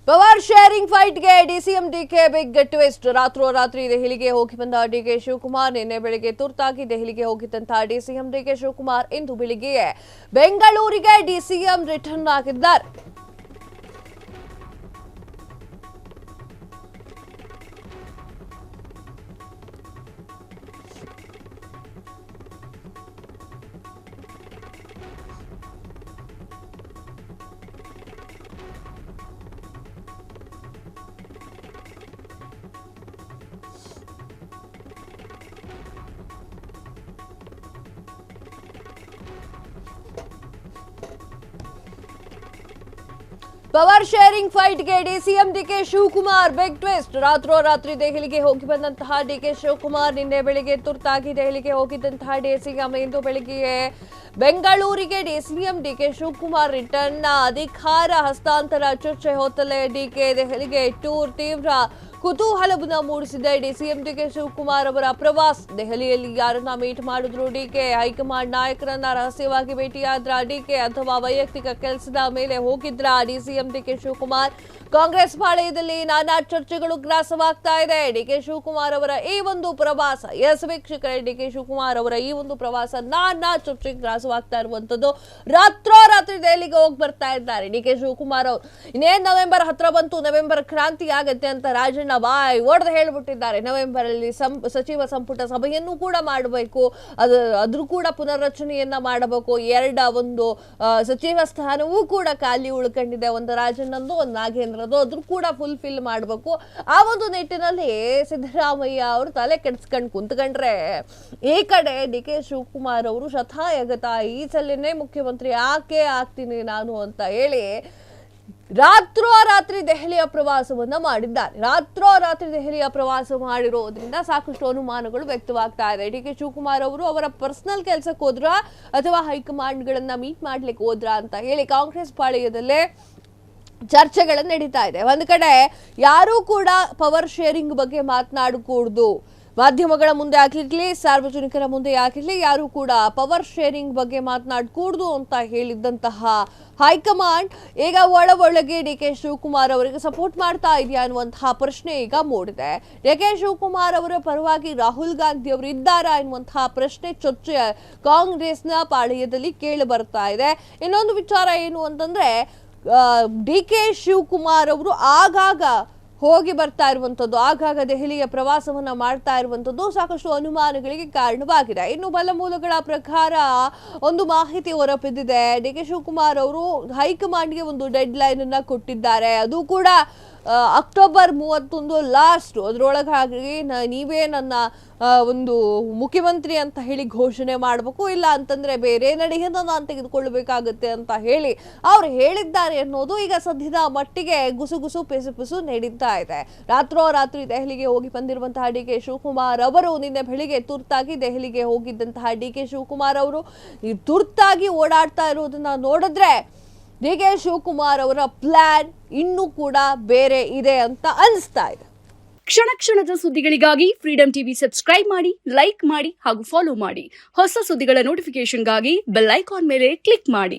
Power sharing ಫೈಟ್ಗೆ DCM DK big twist. ರಾತ್ರೋರಾತ್ರಿ ದೆಹಲಿಗೆ ಹೋಗಿ ಬಂದ ಡಿಕೆ ಶಿವಕುಮಾರ್ ನಿನ್ನೆ ಬೆಳಿಗ್ಗೆ ತುರ್ತಾಗಿ ದೆಹಲಿಗೆ ಹೋಗಿದ್ದಂತಹ ಡಿಸಿಎಂ ಡಿಕೆ ಶಿವಕುಮಾರ್ ಇಂದು ಬೆಳಿಗ್ಗೆ ಬೆಂಗಳೂರಿಗೆ ಡಿಸಿಎಂ ರಿಟರ್ನ್ ಆಗಿದ್ದಾರೆ. ಪವರ್ ಶೇರಿಂಗ್ ಫೈಟ್ಗೆ DCM DK Shivakumar big twist. ರಾತ್ರೋರಾತ್ರಿ ದೆಹಲಿಗೆ ಹೋಗಿ ಬಂದಂತಹ ಡಿಕೆ ಶಿವಕುಮಾರ್ ನಿನ್ನೆ ಬೆಳಿಗ್ಗೆ ತುರ್ತಾಗಿ ದೆಹಲಿಗೆ ಹೋಗಿದ್ದಂತಹ ಡಿಸಿಎಂ ಇಂದು ಬೆಳಿಗ್ಗೆ ಬೆಂಗಳೂರಿಗೆ ಡಿಸಿಎಂ ಡಿಕೆ ಶಿವಕುಮಾರ್ ರಿಟರ್ನ್. ಅಧಿಕಾರ ಹಸ್ತಾಂತರ ಚರ್ಚೆ ಹೊತ್ತಲೇ ಡಿಕೆ ದೆಹಲಿಗೆ ಟೂರ್ ತೀವ್ರ ಕುತೂಹಲವನ್ನು ಮೂಡಿಸಿದೆ. ಡಿಸಿಎಂ ಡಿಕೆ ಶಿವಕುಮಾರ್ ಅವರ ಪ್ರವಾಸ. ದೆಹಲಿಯಲ್ಲಿ ಯಾರನ್ನ ಮೀಟ್ ಮಾಡಿದ್ರು ಡಿಕೆ? ಹೈಕಮಾಂಡ್ ನಾಯಕರನ್ನ ರಹಸ್ಯವಾಗಿ ಭೇಟಿಯಾದ್ರ ಡಿಕೆ ಅಥವಾ ವೈಯಕ್ತಿಕ ಕೆಲಸದ ಮೇಲೆ ಹೋಗಿದ್ರ ಡಿಸಿಎಂ ಡಿಕೆ ಶಿವಕುಮಾರ್? ಕಾಂಗ್ರೆಸ್ ಪಾಳೆಯದಲ್ಲಿ ನಾನಾ ಚರ್ಚೆಗಳು ಗ್ರಾಸವಾಗ್ತಾ ಇದೆ. ಡಿಕೆ ಶಿವಕುಮಾರ್ ಅವರ ಈ ಒಂದು ಪ್ರವಾಸ, ಎಸ್ ವೀಕ್ಷಕರೇ, ಡಿಕೆ ಶಿವಕುಮಾರ್ ಅವರ ಈ ಒಂದು ಪ್ರವಾಸ ನಾನಾ ಚರ್ಚೆಗೆ ಗ್ರಾಸವಾಗ್ತಾ ಇರುವಂತದ್ದು. ರಾತ್ರೋರಾತ್ರಿ ದೆಹಲಿಗೆ ಹೋಗಿ ಬರ್ತಾ ಇದ್ದಾರೆ ಡಿಕೆ ಶಿವಕುಮಾರ್ ಅವರು. ಇನ್ನೇನು ನವೆಂಬರ್ ಹತ್ರ ಬಂತು, ನವೆಂಬರ್ ಕ್ರಾಂತಿ ಆಗತ್ತೆ ಅಂತ ರಾಜಣ್ಣ ಬಾಯ್ ಒಡೆದು ಹೇಳ್ಬಿಟ್ಟಿದ್ದಾರೆ. ನವೆಂಬರ್ ಅಲ್ಲಿ ಸಚಿವ ಸಂಪುಟ ಸಭೆಯನ್ನು ಕೂಡ ಮಾಡಬೇಕು, ಅದ್ರ ಕೂಡ ಪುನರ್ರಚನೆಯನ್ನ ಮಾಡಬೇಕು. ಒಂದು ಸಚಿವ ಸ್ಥಾನವೂ ಕೂಡ ಖಾಲಿ ಉಳ್ಕೊಂಡಿದೆ, ಒಂದು ರಾಜಣ್ಣಂದು ಒಂದು ನಾಗೇಂದ್ರದು, ಅದ್ರ ಕೂಡ ಫುಲ್ಫಿಲ್ ಮಾಡಬೇಕು. ಆ ಒಂದು ನಿಟ್ಟಿನಲ್ಲಿ ಸಿದ್ದರಾಮಯ್ಯ ಅವರು ತಲೆ ಕೆಡಿಸ್ಕೊಂಡು ಕುಂತ್ಕೊಂಡ್ರೆ, ಈ ಕಡೆ ಡಿ ಕೆ ಶಿವಕುಮಾರ್ ಅವರು ಶತಾಯಗತ ಈ ಸಲನೇ ಮುಖ್ಯಮಂತ್ರಿ ಆಗ್ತೀನಿ ನಾನು ಅಂತ ಹೇಳಿ ರಾತ್ರೋರಾತ್ರಿ ದೆಹಲಿಯ ಪ್ರವಾಸವನ್ನ ಮಾಡಿದ್ದಾರೆ. ರಾತ್ರೋರಾತ್ರಿ ದೆಹಲಿಯ ಪ್ರವಾಸ ಮಾಡಿರೋದ್ರಿಂದ ಸಾಕಷ್ಟು ಅನುಮಾನಗಳು ವ್ಯಕ್ತವಾಗ್ತಾ ಇದೆ. ಡಿ ಕೆ ಶಿವಕುಮಾರ್ ಅವರು ಅವರ ಪರ್ಸನಲ್ ಕೆಲಸಕ್ಕೆ ಹೋದ್ರ ಅಥವಾ ಹೈಕಮಾಂಡ್ಗಳನ್ನ ಮೀಟ್ ಮಾಡ್ಲಿಕ್ಕೆ ಹೋದ್ರ ಅಂತ ಹೇಳಿ ಕಾಂಗ್ರೆಸ್ ಪಾಳೆಯದಲ್ಲೇ ಚರ್ಚೆಗಳು ನಡೀತಾ ಇದೆ. ಒಂದ್ ಕಡೆ ಯಾರೂ ಕೂಡ ಪವರ್ ಶೇರಿಂಗ್ ಬಗ್ಗೆ ಮಾತನಾಡಕೂಡ್ದು, ಮಾಧ್ಯಮಗಳ ಮುಂದೆ ಆಗಿರ್ಲಿ, ಸಾರ್ವಜನಿಕರ ಮುಂದೆ ಆಗಿರ್ಲಿ, ಯಾರು ಕೂಡ ಪವರ್ ಶೇರಿಂಗ್ ಬಗ್ಗೆ ಮಾತನಾಡಕೂಡ್ದು ಅಂತ ಹೇಳಿದ್ದಂತಹ ಹೈಕಮಾಂಡ್ ಈಗ ಒಳಗೆ ಡಿ ಕೆ ಶಿವಕುಮಾರ್ ಅವರಿಗೆ ಸಪೋರ್ಟ್ ಮಾಡ್ತಾ ಇದೆಯಾ ಅನ್ನುವಂತಹ ಪ್ರಶ್ನೆ ಈಗ ಮೂಡಿದೆ. ಡಿ ಕೆ ಶಿವಕುಮಾರ್ ಅವರ ಪರವಾಗಿ ರಾಹುಲ್ ಗಾಂಧಿ ಅವರು ಇದ್ದಾರಾ ಎನ್ನುವಂತಹ ಪ್ರಶ್ನೆ ಚರ್ಚೆ ಕಾಂಗ್ರೆಸ್ನ ಪಾಳೆಯದಲ್ಲಿ ಕೇಳಿ ಬರ್ತಾ ಇದೆ. ಇನ್ನೊಂದು ವಿಚಾರ ಏನು ಅಂತಂದ್ರೆ, ಡಿ ಕೆ ಶಿವಕುಮಾರ್ ಅವರು ಆಗಾಗ ಹೋಗಿ ಬರ್ತಾ ಇರುವಂತದ್ದು, ಆಗಾಗ ದೆಹಲಿಯ ಪ್ರವಾಸವನ್ನ ಮಾಡ್ತಾ ಇರುವಂತದ್ದು ಸಾಕಷ್ಟು ಅನುಮಾನಗಳಿಗೆ ಕಾರಣವಾಗಿದೆ. ಇನ್ನು ಬಲಮೂಲಗಳ ಪ್ರಕಾರ ಒಂದು ಮಾಹಿತಿ ಹೊರಬಿದ್ದಿದೆ. ಡಿ ಕೆ ಶಿವಕುಮಾರ್ ಅವರು ಹೈಕಮಾಂಡ್ಗೆ ಒಂದು ಡೆಡ್ ಲೈನ್ ಅನ್ನ ಕೊಟ್ಟಿದ್ದಾರೆ. ಅದು ಕೂಡ ಅಕ್ಟೋಬರ್ 31 ಲಾಸ್ಟ್. ಅದರೊಳಗಾಗಿ ನೀವೇ ನನ್ನ ಒಂದು ಮುಖ್ಯಮಂತ್ರಿ ಅಂತ ಹೇಳಿ ಘೋಷಣೆ ಮಾಡಬೇಕು, ಇಲ್ಲ ಅಂತಂದ್ರೆ ಬೇರೆ ನಡೆಯನ್ನು ನಾನು ತೆಗೆದುಕೊಳ್ಳಬೇಕಾಗುತ್ತೆ ಅಂತ ಹೇಳಿ ಅವ್ರು ಹೇಳಿದ್ದಾರೆ ಅನ್ನೋದು ಈಗ ಸದ್ಯದ ಮಟ್ಟಿಗೆ ಗುಸುಗುಸು ಪಿಸುಪಿಸು ನಡೀತಾ ಇದೆ. ರಾತ್ರೋರಾತ್ರಿ ದೆಹಲಿಗೆ ಹೋಗಿ ಬಂದಿರುವಂತಹ ಡಿ ಕೆ ಶಿವಕುಮಾರ್ ಅವರು ನಿನ್ನೆ ಬೆಳಿಗ್ಗೆ ತುರ್ತಾಗಿ ದೆಹಲಿಗೆ ಹೋಗಿದ್ದಂತಹ ಡಿ ಕೆ ಶಿವಕುಮಾರ್ ಅವರು ತುರ್ತಾಗಿ ಓಡಾಡ್ತಾ ಇರೋದನ್ನ ನೋಡಿದ್ರೆ ಡಿ ಕೆ ಶಿವಕುಮಾರ್ ಅವರ ಪ್ಲಾನ್ ಇನ್ನೂ ಕೂಡ ಬೇರೆ ಇದೆ ಅಂತ ಅನಿಸ್ತಾ ಇದೆ. ಕ್ಷಣ ಕ್ಷಣದ ಸುದ್ದಿಗಳಿಗಾಗಿ ಫ್ರೀಡಂ ಟಿವಿ ಸಬ್ಸ್ಕ್ರೈಬ್ ಮಾಡಿ, ಲೈಕ್ ಮಾಡಿ ಹಾಗೂ ಫಾಲೋ ಮಾಡಿ. ಹೊಸ ಸುದ್ದಿಗಳ ನೋಟಿಫಿಕೇಶನ್ಗಾಗಿ ಬೆಲ್ ಐಕಾನ್ ಮೇಲೆ ಕ್ಲಿಕ್ ಮಾಡಿ.